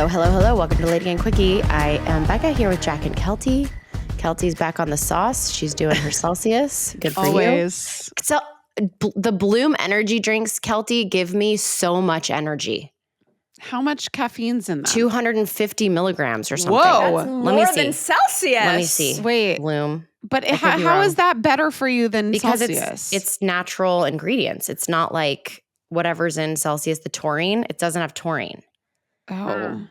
Hello. Welcome to LadyGang Quickie. I am Becca here with Jack and Kelty. Kelty's back on the sauce. She's doing her Celsius. Good for Always. you. So the Bloom energy drinks, Kelty, give me so much energy. How much caffeine's in them? 250 milligrams or something. Whoa. That's more than Celsius. Let me see. Wait. Bloom. But how is that better for you than because Celsius? it's natural ingredients. It's not like whatever's in Celsius, the taurine. It doesn't have taurine. Oh.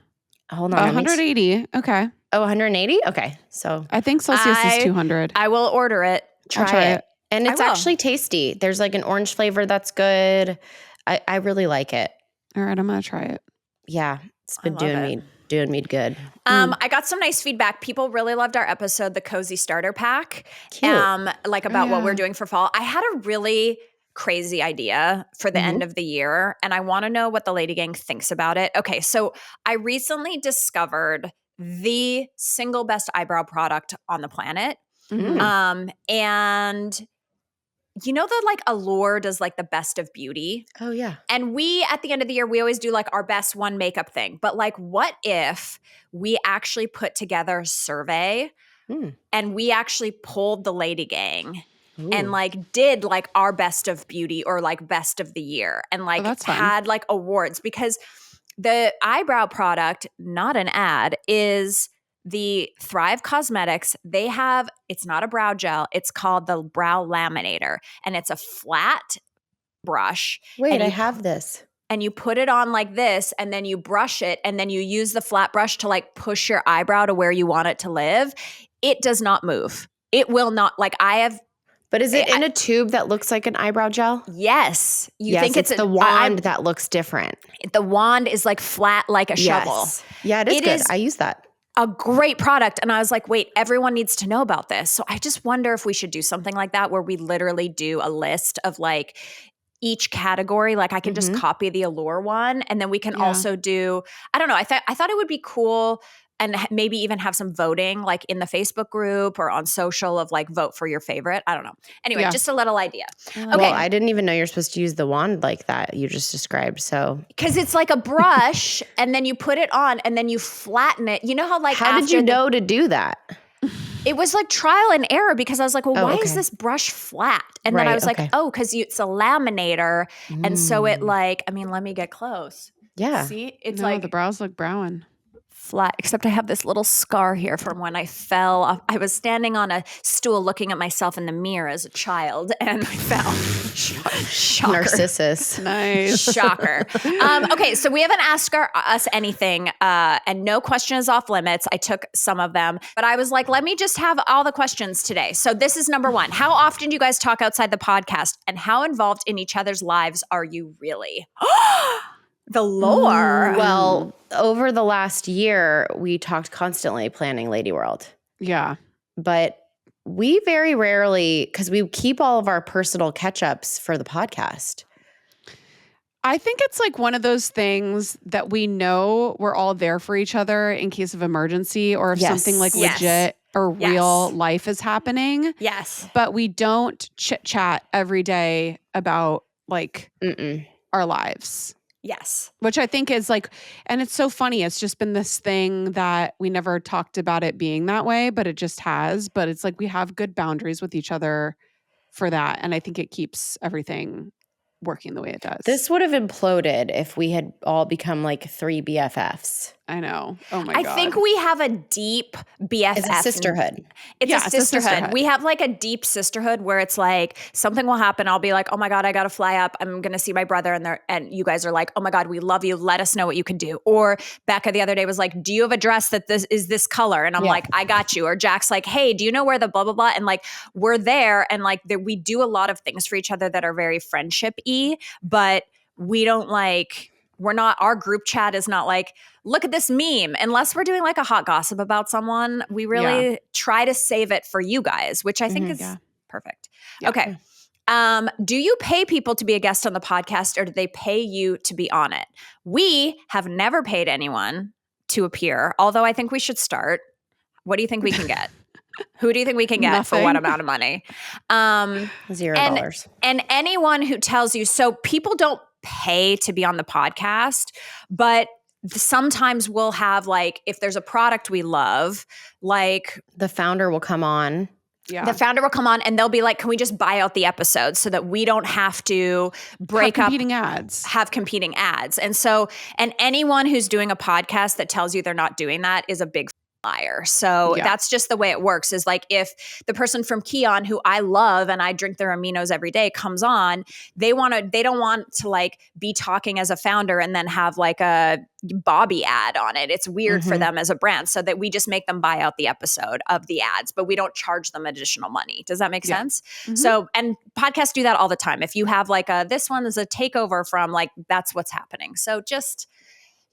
Hold on. 180. Okay. Oh, 180? Okay. So I think Celsius is 200. I will order it. try it. And it's actually tasty. There's like an orange flavor that's good. I really like it. All right, I'm going to try it. Yeah. It's been doing me good. I got some nice feedback. People really loved our episode, the Cozy Starter Pack. Cute. About what we're doing for fall. I had a really crazy idea for the end of the year, and I want to know what the LadyGang thinks about it. Okay, so I recently discovered the single best eyebrow product on the planet. And you know the Allure does the best of beauty? Oh, yeah. And we, at the end of the year, we always do our best one makeup thing. But what if we actually put together a survey and we actually pulled the LadyGang and did our best of beauty or best of the year and had awards? Because the eyebrow product, not an ad, is the Thrive Cosmetics. They have, it's not a brow gel, it's called the Brow Laminator, and it's a flat brush. Wait, I have this. And you put it on like this, and then you brush it, and then you use the flat brush to push your eyebrow to where you want it to live. It does not move. It will not, But is it in a tube that looks like an eyebrow gel? Yes. You think it's the wand that looks different. The wand is flat like a shovel. Yeah, it is good. I use that. A great product. And I was like, wait, everyone needs to know about this. So I just wonder if we should do something like that where we literally do a list of each category. I can just copy the Allure one, and then we can also do, I don't know. I thought it would be cool, and maybe even have some voting in the Facebook group or on social of vote for your favorite. I don't know. Anyway, just a little idea. Okay. Well, I didn't even know you're supposed to use the wand like that you just described. So because it's like a brush and then you put it on and then you flatten it. You know how how did you know to do that? It was trial and error, because I was like, well, why is this brush flat? And then I was like, because it's a laminator. And so it let me get close. Yeah. See, it's the brows look brown. Flat, except I have this little scar here from when I fell off. I was standing on a stool looking at myself in the mirror as a child, and I fell. Shocker. Narcissus. Nice. Shocker. Okay, so we haven't asked us anything, and no question is off limits. I took some of them, but I was like, let me just have all the questions today. So this is number one. How often do you guys talk outside the podcast, and how involved in each other's lives are you really? The lore. Well, over the last year, we talked constantly planning Lady World. Yeah. But we very rarely, because we keep all of our personal catch-ups for the podcast. I think it's one of those things that we know we're all there for each other in case of emergency, or if something legit or real life is happening. Yes. But we don't chit-chat every day about our lives. Yes. Which I think is and it's so funny. It's just been this thing that we never talked about it being that way, but it just has. But it's we have good boundaries with each other for that. And I think it keeps everything working the way it does. This would have imploded if we had all become 3 BFFs. I know. Oh my God. I think we have a deep BFF. It's a sisterhood. It's a sisterhood. We have a deep sisterhood where it's something will happen. I'll be like, oh my God, I got to fly up. I'm going to see my brother. And you guys are like, oh my God, we love you. Let us know what you can do. Or Becca the other day was like, do you have a dress that is this color? And I'm like, I got you. Or Jack's like, hey, do you know where the blah, blah, blah? And we're there. And we do a lot of things for each other that are very friendship-y, but we don't we're not, our group chat is not look at this meme. Unless we're doing a hot gossip about someone, we really try to save it for you guys, which I think is perfect. Yeah. Okay. Do you pay people to be a guest on the podcast, or do they pay you to be on it? We have never paid anyone to appear, although I think we should start. What do you think we can get? Who do you think we can get for what amount of money? $0. And anyone who tells you, so people don't pay to be on the podcast, but sometimes we'll have like, if there's a product we love, like The founder will come on. Yeah. the founder will come on and they'll be like, can we just buy out the episode so that we don't have to break Have up, competing ads. have competing ads. And so, and anyone who's doing a podcast that tells you they're not doing that is a big liar. So Yeah. that's just the way it works, is like, if the person from Keon, who I love and I drink their aminos every day, comes on, they don't want to like be talking as a founder and then have like a Bobby ad on it. It's weird for them as a brand, so that we just make them buy out the episode of the ads, but we don't charge them additional money. Does that make sense? So, and podcasts do that all the time. If you have like this one is a takeover from, like, that's what's happening. So just,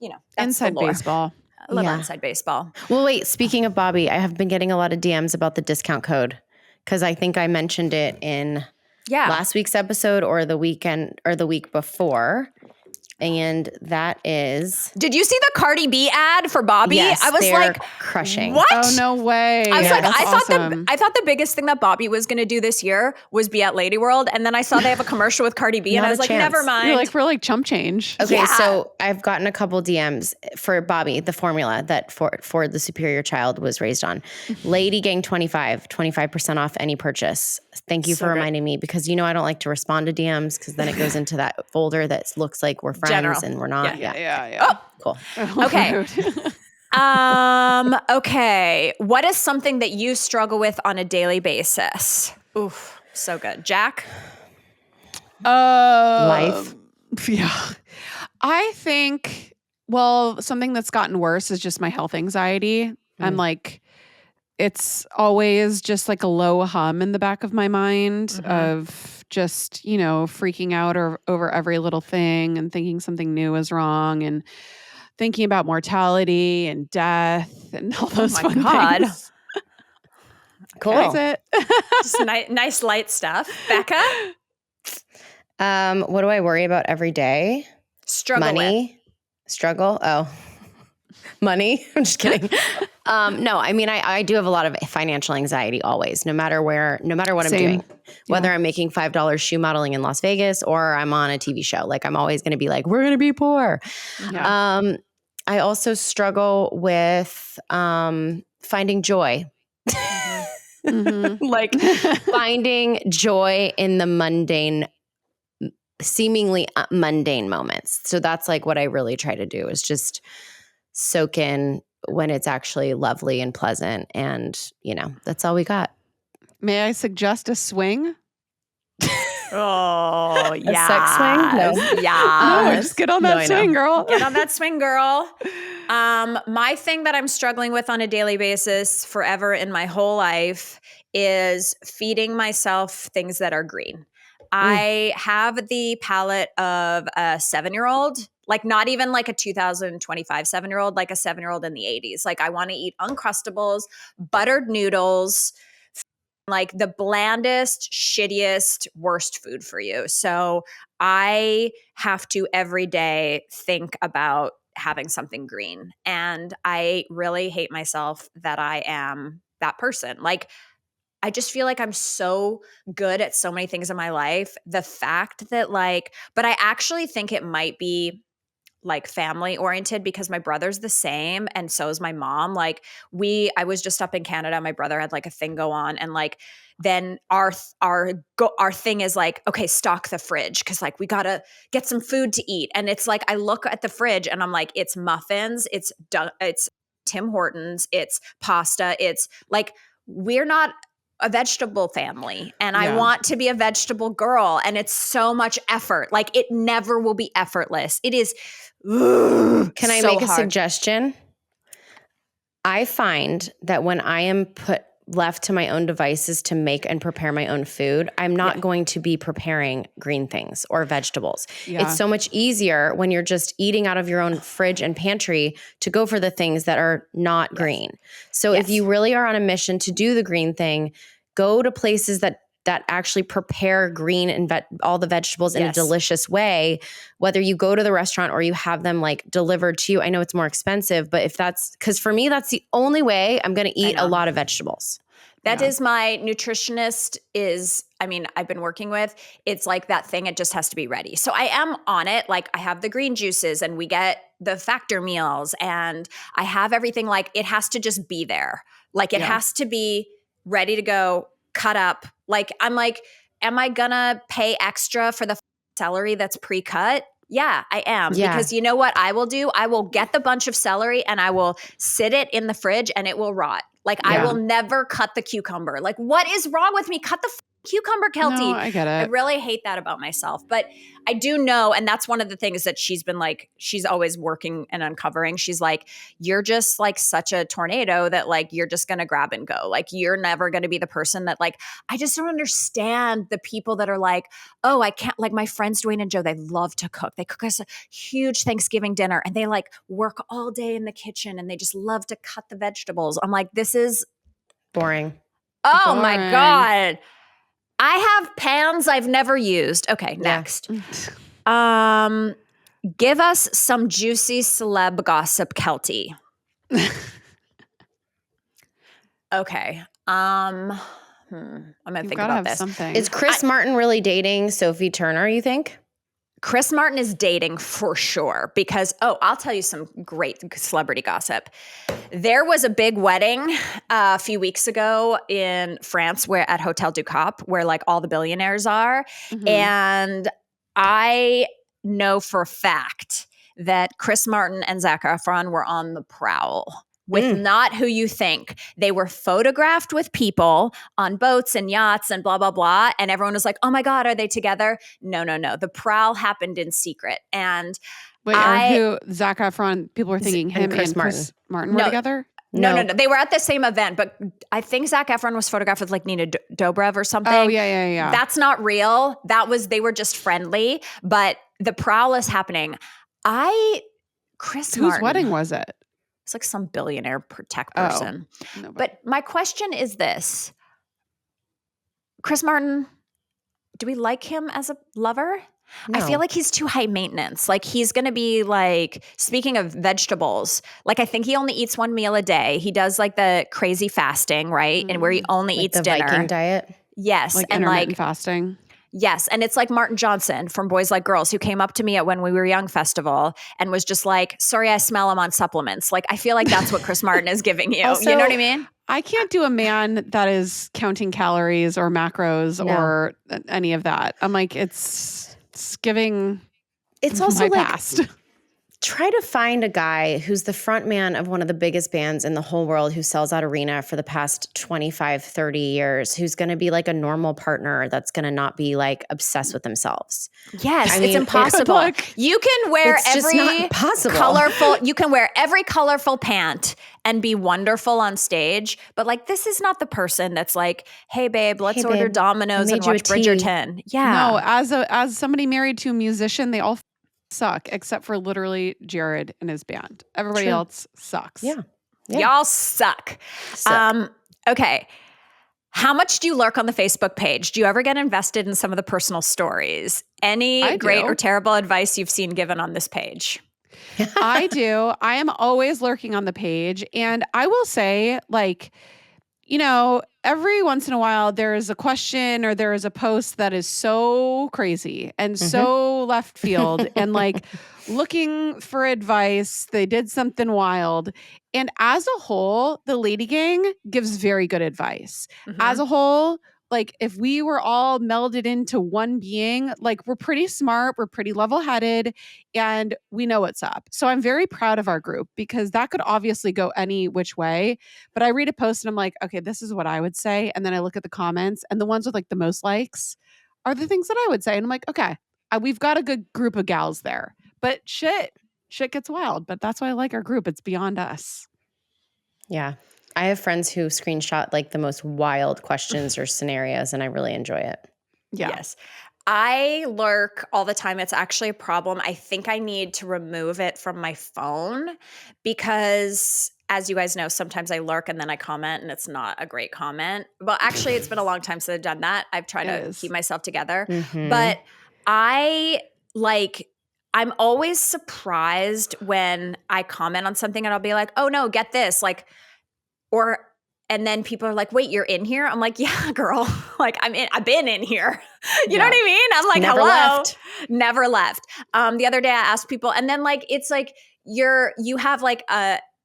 that's Inside the lore. baseball. A little Yeah. inside baseball. Well, wait, speaking of Bobby, I have been getting a lot of DMs about the discount code because I think I mentioned it in last week's episode or the weekend or the week before. And that is, Did you see the Cardi B ad for Bobby? yes, I was they're like, crushing. what? Oh, no way. I was like, That's awesome. I thought the biggest thing that Bobby was going to do this year was be at Lady World, and then I saw they have a commercial with Cardi B, and Not I was a like, chance. never mind. You're like, we're like chump change. Okay, Yeah. so I've gotten a couple DMs for Bobby, the formula that for the superior child was raised on. LadyGang 25% off any purchase. Thank you So for good. reminding me, because I don't like to respond to DMs because then it goes into that folder that looks like we're friends General. and we're not. Yeah. Cool. Okay. Okay. What is something that you struggle with on a daily basis? Oof, so good. Jack? Life. Yeah. I think, well, something that's gotten worse is just my health anxiety. I'm like, it's always just like a low hum in the back of my mind of just, freaking out over every little thing and thinking something new is wrong and thinking about mortality and death and all those my fun God. things. Cool. That's it. Just nice light stuff. Becca? What do I worry about every day? Struggle with. Money. Struggle. Oh, money. I'm just kidding. No, I mean, I do have a lot of financial anxiety always, no matter what I'm Same. doing, whether I'm making $5 shoe modeling in Las Vegas or I'm on a TV show. Like, I'm always going to be like, we're going to be poor. Yeah. I also struggle with finding joy. Like finding joy in the mundane, seemingly mundane moments. So that's like what I really try to do, is just soak in when it's actually lovely and pleasant. And, that's all we got. May I suggest a swing? Oh, yeah. sex swing? No. Yeah. Just get on No, that I know. swing, girl. Get on that swing, girl. My thing that I'm struggling with on a daily basis forever in my whole life is feeding myself things that are green. I have the palate of a 7-year-old, like not even like a 2025 7-year-old, like a 7-year-old in the 80s. Like, I want to eat Uncrustables, buttered noodles, like the blandest, shittiest, worst food for you. So I have to every day think about having something green. And I really hate myself that I am that person. Like, I just feel like I'm so good at so many things in my life. The fact that but I actually think it might be like family oriented, because my brother's the same and so is my mom. Like, I was just up in Canada, my brother had like a thing go on, and like then our thing is like, okay, stock the fridge because like we gotta get some food to eat. And it's like I look at the fridge and I'm like, it's muffins, it's Tim Hortons, it's pasta, it's like, we're not a vegetable family, and I want to be a vegetable girl, and it's so much effort. Like, it never will be effortless. It is. Can I make a suggestion? I find that when I am left to my own devices to make and prepare my own food, I'm not going to be preparing green things or vegetables. Yeah. It's so much easier when you're just eating out of your own fridge and pantry to go for the things that are not green. So if you really are on a mission to do the green thing, go to places that actually prepare green and all the vegetables in a delicious way, whether you go to the restaurant or you have them like delivered to you. I know it's more expensive, but because for me, that's the only way I'm going to eat a lot of vegetables. That is my nutritionist I've been working with. It's like that thing. It just has to be ready. So I am on it. Like, I have the green juices and we get the Factor meals and I have everything, like it has to just be there. Like it has to be ready to go, cut up. Like I'm like, am I gonna pay extra for the celery that's pre-cut? Yeah, I am. Yeah. Because you know what I will do? I will get the bunch of celery and I will sit it in the fridge and it will rot. Like I will never cut the cucumber. Like what is wrong with me? Cut the cucumber, Kelty. No, I get it. I really hate that about myself. But I do know, and that's one of the things that she's been like, she's always working and uncovering. She's like, you're just like such a tornado that like you're just going to grab and go. Like you're never going to be the person that like, I just don't understand the people that are like, oh, I can't, like my friends Dwayne and Joe, they love to cook. They cook us a huge Thanksgiving dinner and they like work all day in the kitchen and they just love to cut the vegetables. I'm like, this is boring. Oh my God. I have pans I've never used. Okay, next. Give us some juicy celeb gossip, Kelty. Okay. I'm gonna think about this. Something. Is Chris Martin really dating Sophie Turner, you think? Chris Martin is dating for sure because, I'll tell you some great celebrity gossip. There was a big wedding a few weeks ago in France where at Hotel du Cap where like all the billionaires are. Mm-hmm. And I know for a fact that Chris Martin and Zac Efron were on the prowl with not who you think. They were photographed with people on boats and yachts and blah, blah, blah. And everyone was like, oh my God, are they together? No. The prowl happened in secret. And wait, who Zac Efron, people were thinking him and Chris Martin were together? No. They were at the same event, but I think Zac Efron was photographed with like Nina Dobrev or something. Oh, yeah. That's not real. They were just friendly, but the prowl is happening. Whose wedding was it? It's like some billionaire tech person. No, but my question is this. Chris Martin, do we like him as a lover? No. I feel like he's too high maintenance. Like he's going to be like, speaking of vegetables, like I think he only eats one meal a day. He does like the crazy fasting, right? And where he only eats the dinner. Viking diet? Yes. Like intermittent fasting. Yes. And it's like Martin Johnson from Boys Like Girls who came up to me at When We Were Young festival and was just like, sorry, I smell him on supplements. Like, I feel like that's what Chris Martin is giving you. Also, you know what I mean? I can't do a man that is counting calories or macros or any of that. I'm like, it's giving it's also my like, past. Try to find a guy who's the front man of one of the biggest bands in the whole world who sells out arena for the past 25, 30 years, who's going to be like a normal partner that's going to not be like obsessed with themselves. Yes, it's impossible. You can wear you can wear every colorful pant and be wonderful on stage, but like this is not the person that's like, hey babe, let's order Domino's and watch Bridgerton. Yeah. No, as somebody married to a musician, they all suck except for literally Jared and his band. Everybody else sucks. Yeah. Y'all suck. Okay. How much do you lurk on the Facebook page? Do you ever get invested in some of the personal stories? Any great or terrible advice you've seen given on this page? I do. I am always lurking on the page. And I will say, like, you know, every once in a while there is a question or there is a post that is so crazy and so left field and like looking for advice. They did something wild. And as a whole, the LadyGang gives very good advice. As a whole, like if we were all melded into one being, like we're pretty smart, we're pretty level-headed, and we know what's up. So I'm very proud of our group because that could obviously go any which way. But I read a post and I'm like, okay, this is what I would say. And then I look at the comments and the ones with like the most likes are the things that I would say. And I'm like, okay, we've got a good group of gals there. But shit gets wild. But that's why I like our group. It's beyond us. Yeah. I have friends who screenshot like the most wild questions or scenarios, and I really enjoy it. Yeah. Yes. I lurk all the time. It's actually a problem. I think I need to remove it from my phone because, as you guys know, sometimes I lurk and then I comment and it's not a great comment. Well, actually, it's been a long time since I've done that. I've tried to keep myself together. But I'm always surprised when I comment on something and I'll be like, oh no, get this. Like, and then people are like, wait, you're in here? I'm like, yeah, girl. Like I've been in here. You know what I mean? I'm like, Never hello. left. Never left. The other day I asked people and then like, it's like, you have like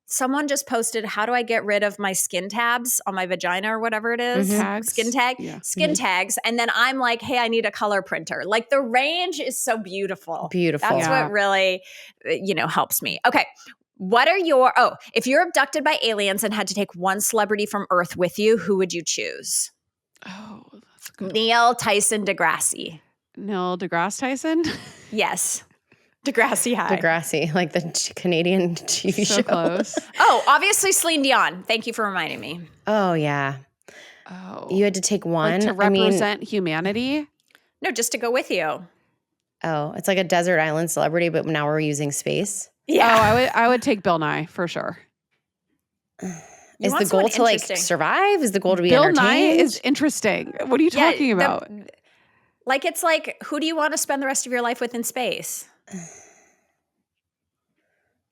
someone just posted, how do I get rid of my skin tabs on my vagina or whatever it is? Tags. Skin tag, Yeah. skin tags. And then I'm like, hey, I need a color printer. Like the range is so beautiful. Beautiful. That's what really, helps me. Okay. What are if you're abducted by aliens and had to take one celebrity from Earth with you, who would you choose? Oh, that's a good Neil Tyson deGrasse. Neil deGrasse Tyson? Yes. Degrassi High. Degrassi, like the Canadian TV So show. close. Oh, obviously Celine Dion. Thank you for reminding me. Oh, yeah. Oh. You had to take one? Like to represent humanity? No, just to go with you. Oh, it's like a desert island celebrity, but now we're using space. Yeah. Oh, I would take Bill Nye for sure. Is the goal to like survive? Is the goal to be Bill entertained? Nye is interesting. What are you talking about? It's like, who do you want to spend the rest of your life with in space?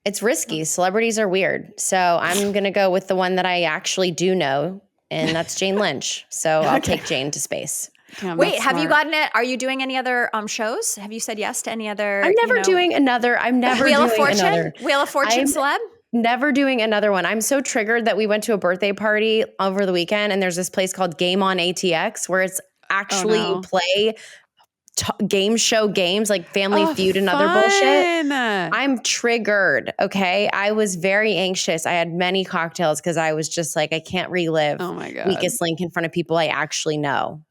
It's risky. Celebrities are weird. So I'm going to go with the one that I actually do know, and that's Jane Lynch. So I'll take Jane to space. Damn, wait, have you gotten it? Are you doing any other shows? Have you said yes to any other? I'm never doing another. I'm never Wheel doing of Fortune? another. Wheel of Fortune celeb? Never doing another one. I'm so triggered that we went to a birthday party over the weekend, and there's this place called Game on ATX where it's actually you play game show games like Family Feud and other bullshit. I'm triggered. Okay. I was very anxious. I had many cocktails because I was just like, I can't relive Weakest Link in front of people I actually know.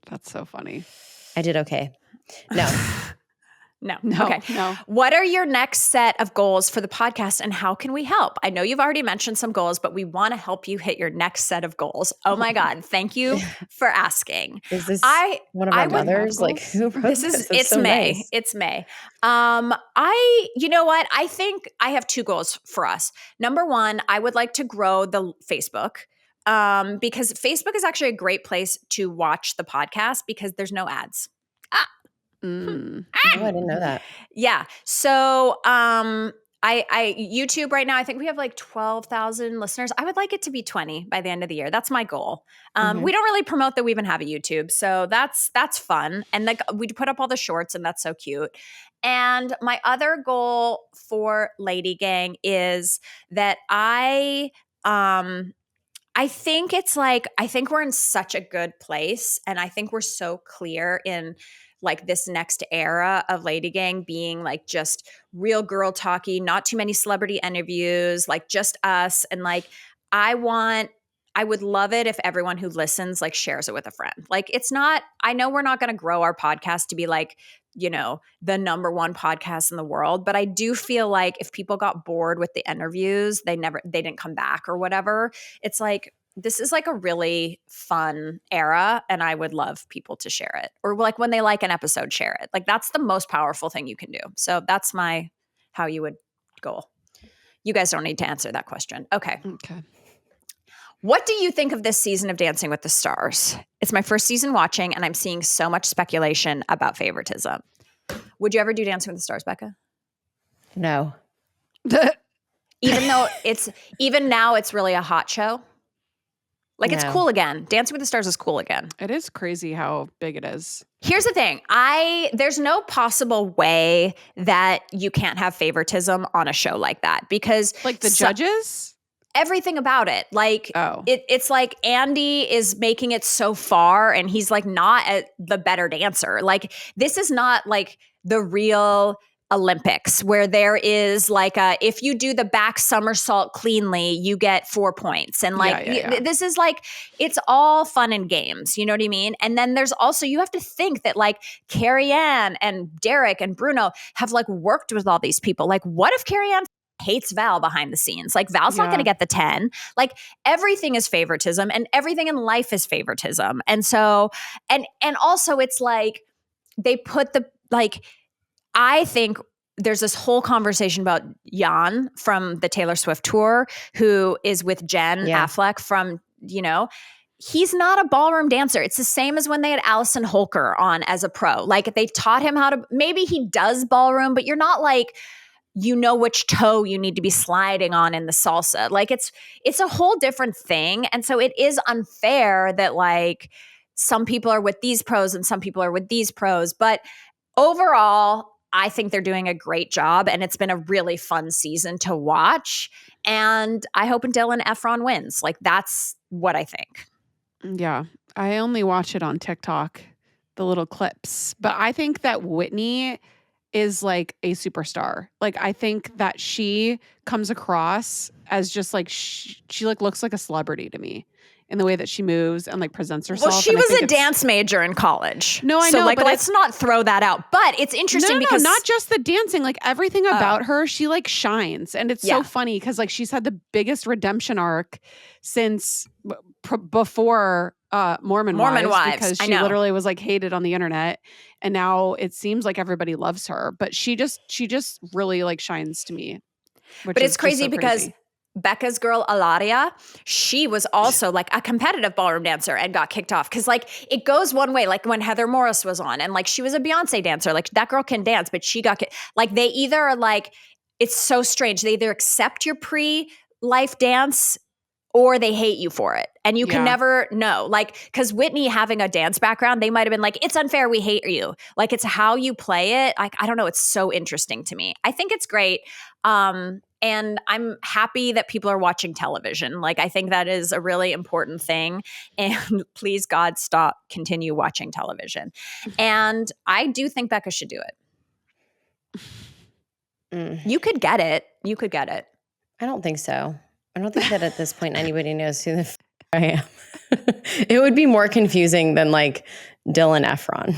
That's so funny. I did okay. No. No. Okay. No. What are your next set of goals for the podcast and how can we help? I know you've already mentioned some goals, but we want to help you hit your next set of goals. Oh my God. Thank you for asking. Is this one of our mothers? Like who wrote this? It's so May. Nice. It's May. You know what? I think I have two goals for us. Number one, I would like to grow the Facebook. Because Facebook is actually a great place to watch the podcast because there's no ads. Oh, I didn't know that. Yeah. So I YouTube right now, I think we have like 12,000 listeners. I would like it to be 20 by the end of the year. That's my goal. We don't really promote that we even have a YouTube. So that's fun. And like we put up all the shorts and that's so cute. And my other goal for LadyGang is that I think we're in such a good place and I think we're so clear in like this next era of LadyGang being like just real girl talky, not too many celebrity interviews, like just us. And like, I would love it if everyone who listens like shares it with a friend. Like I know we're not going to grow our podcast to be like, the number one podcast in the world. But I do feel like if people got bored with the interviews, they didn't come back or whatever. It's like, this is like a really fun era and I would love people to share it or like when they like an episode, share it. Like that's the most powerful thing you can do. So that's how you would goal. You guys don't need to answer that question. Okay. What do you think of this season of Dancing with the Stars? It's my first season watching and I'm seeing so much speculation about favoritism. Would you ever do Dancing with the Stars, Becca? No. Even though even now it's really a hot show? Like it's cool again. Dancing with the Stars is cool again. It is crazy how big it is. Here's the thing. There's no possible way that you can't have favoritism on a show like that because like the judges? Everything about it. Like it's like Andy is making it so far and he's like not the better dancer. Like this is not like the real Olympics where there is like if you do the back somersault cleanly, you get 4 points. And like this is like, it's all fun and games. You know what I mean? And then there's also, you have to think that like Carrie Ann and Derek and Bruno have like worked with all these people. Like what if Carrie Ann hates Val behind the scenes? Like Val's not going to get the 10. Like everything is favoritism and everything in life is favoritism. And so, and also it's like they put I think there's this whole conversation about Jan from the Taylor Swift tour, who is with Jen Affleck from, he's not a ballroom dancer. It's the same as when they had Allison Holker on as a pro. Like they taught him how to, maybe he does ballroom, but you're not like, which toe you need to be sliding on in the salsa. Like it's a whole different thing. And so it is unfair that like some people are with these pros and some people are with these pros. But overall, I think they're doing a great job, and it's been a really fun season to watch. And I hope Dylan Efron wins. Like, that's what I think. Yeah. I only watch it on TikTok, the little clips. But I think that Whitney is like a superstar. Like, I think that she comes across as just like she like looks like a celebrity to me in the way that she moves and like presents herself. Well, she was a dance major in college. No, I know. So like, but let's not throw that out. But it's interesting because not just the dancing, like everything about her, she like shines. And it's so funny because like she's had the biggest redemption arc since before Mormon Wives, because she literally was like hated on the internet, and now it seems like everybody loves her. But she just really like shines to me. But it's crazy because Becca's girl Alaria, she was also like a competitive ballroom dancer and got kicked off because like it goes one way. Like when Heather Morris was on, and like she was a Beyonce dancer, like that girl can dance, but she got like they either are like, it's so strange. They either accept your pre-life dance or they hate you for it. And you can never know. Like, because Whitney having a dance background, they might have been like, it's unfair, we hate you. Like, it's how you play it. Like, I don't know. It's so interesting to me. I think it's great. And I'm happy that people are watching television. Like, I think that is a really important thing. And please, God, continue watching television. And I do think Becca should do it. You could get it. You could get it. I don't think so. I don't think that at this point anybody knows who the I am. It would be more confusing than like Dylan Efron.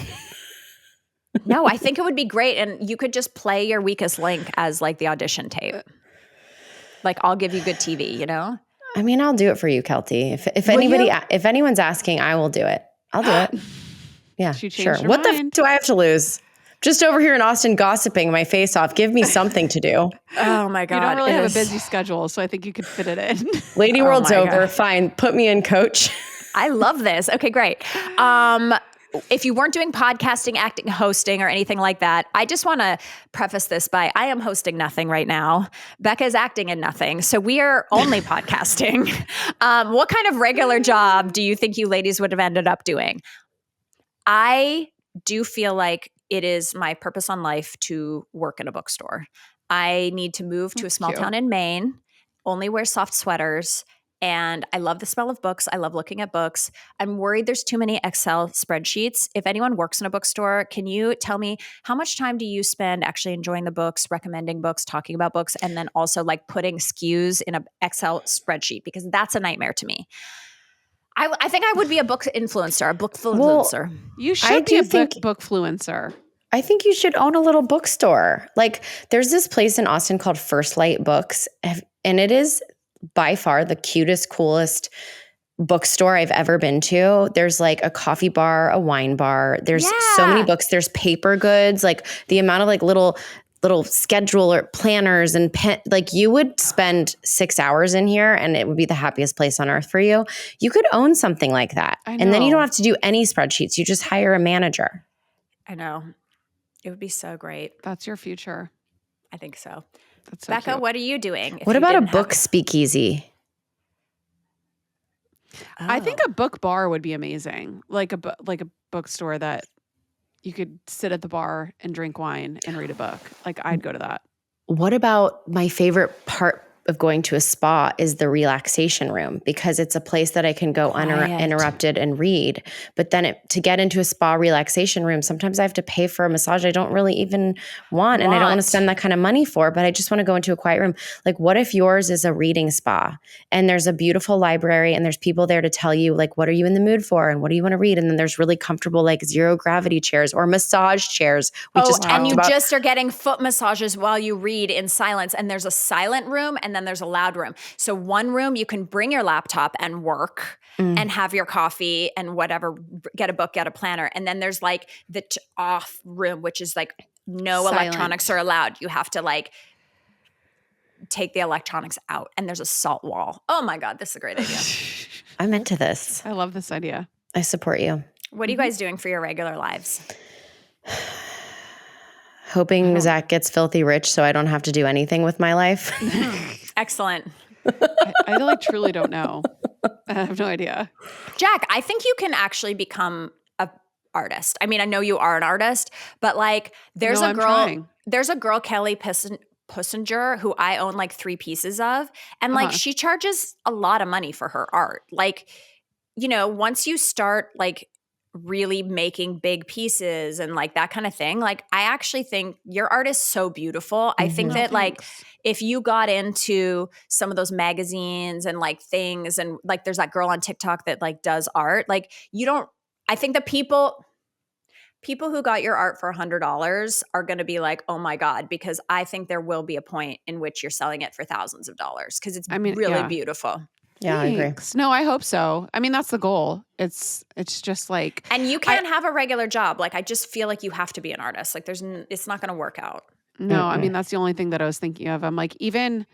No, I think it would be great. And you could just play your weakest link as like the audition tape. Like, I'll give you good TV, you know? I mean, I'll do it for you, Kelty. If anyone's asking, I will do it. I'll do it. Yeah, sure. What the f do I have to lose? Just over here in Austin gossiping my face off. Give me something to do. Oh my God. You don't really have a busy schedule, so I think you could fit it in. Lady World's over. Fine. Put me in, coach. I love this. Okay, great. If you weren't doing podcasting, acting, hosting, or anything like that, I just want to preface this by I am hosting nothing right now. Becca is acting in nothing. So we are only podcasting. What kind of regular job do you think you ladies would have ended up doing? I do feel like it is my purpose on life to work in a bookstore. I need to move to a small town in Maine, only wear soft sweaters, and I love the smell of books. I love looking at books. I'm worried there's too many Excel spreadsheets. If anyone works in a bookstore, can you tell me how much time do you spend actually enjoying the books, recommending books, talking about books, and then also like putting SKUs in an Excel spreadsheet? Because that's a nightmare to me. I think I would be a book influencer, a book influencer. Well, you should be a book influencer. I think you should own a little bookstore. Like, there's this place in Austin called First Light Books, and it is by far the cutest, coolest bookstore I've ever been to. There's like a coffee bar, a wine bar. There's so many books. There's paper goods. Like the amount of like little schedule or planners and pen, like you would spend 6 hours in here and it would be the happiest place on earth for you. You could own something like that. And then you don't have to do any spreadsheets. You just hire a manager. I know. It would be so great. That's your future. I think so. That's so Becca, cute. what are you doing? What about a book speakeasy? I think a book bar would be amazing. Like a bookstore that you could sit at the bar and drink wine and read a book. Like, I'd go to that. What about my favorite part of going to a spa is the relaxation room, because it's a place that I can go uninterrupted and read. But then to get into a spa relaxation room, sometimes I have to pay for a massage I don't really even want. And I don't want to spend that kind of money for, but I just want to go into a quiet room. Like, what if yours is a reading spa and there's a beautiful library and there's people there to tell you, like, what are you in the mood for and what do you want to read? And then there's really comfortable, like, zero gravity chairs or massage chairs. And you just are getting foot massages while you read in silence. And there's a silent room and then there's a loud room. So one room you can bring your laptop and work and have your coffee and whatever, get a book, get a planner. And then there's like the off room, which is like no electronics are allowed. You have to like take the electronics out and there's a salt wall. Oh my God, this is a great idea. I'm into this. I love this idea. I support you. What are you guys doing for your regular lives? Hoping Zach gets filthy rich so I don't have to do anything with my life. Excellent. I like truly don't know. I have no idea. Jack, I think you can actually become artist. I mean, I know you are an artist, but like there's No, a I'm girl, trying. Kelly Pussinger, who I own like 3 pieces of. And like Uh-huh. she charges a lot of money for her art. Like, you know, once you start like really making big pieces and like that kind of thing, like I actually think your art is so beautiful. I think No, that like thanks. if you got into some of those magazines and like things, and like there's that girl on TikTok that like does art, like you don't, I think the people who got your art for $100 are going to be like, oh my God, because I think there will be a point in which you're selling it for thousands of dollars because it's really yeah. beautiful. Yeah, I agree. Thanks. No, I hope so. I mean, that's the goal. It's just like, And you can't have a regular job. Like I just feel like you have to be an artist. Like it's not going to work out. no, I mean, that's the only thing that I was thinking of. I'm like, even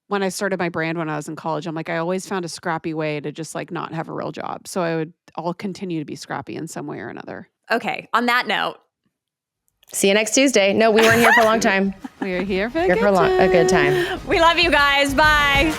when I started my brand when I was in college, I'm like, I always found a scrappy way to just like not have a real job. So I'll continue to be scrappy in some way or another. Okay. On that note, see you next Tuesday. No, we weren't here for a long time. We're here for a good time. We love you guys. Bye.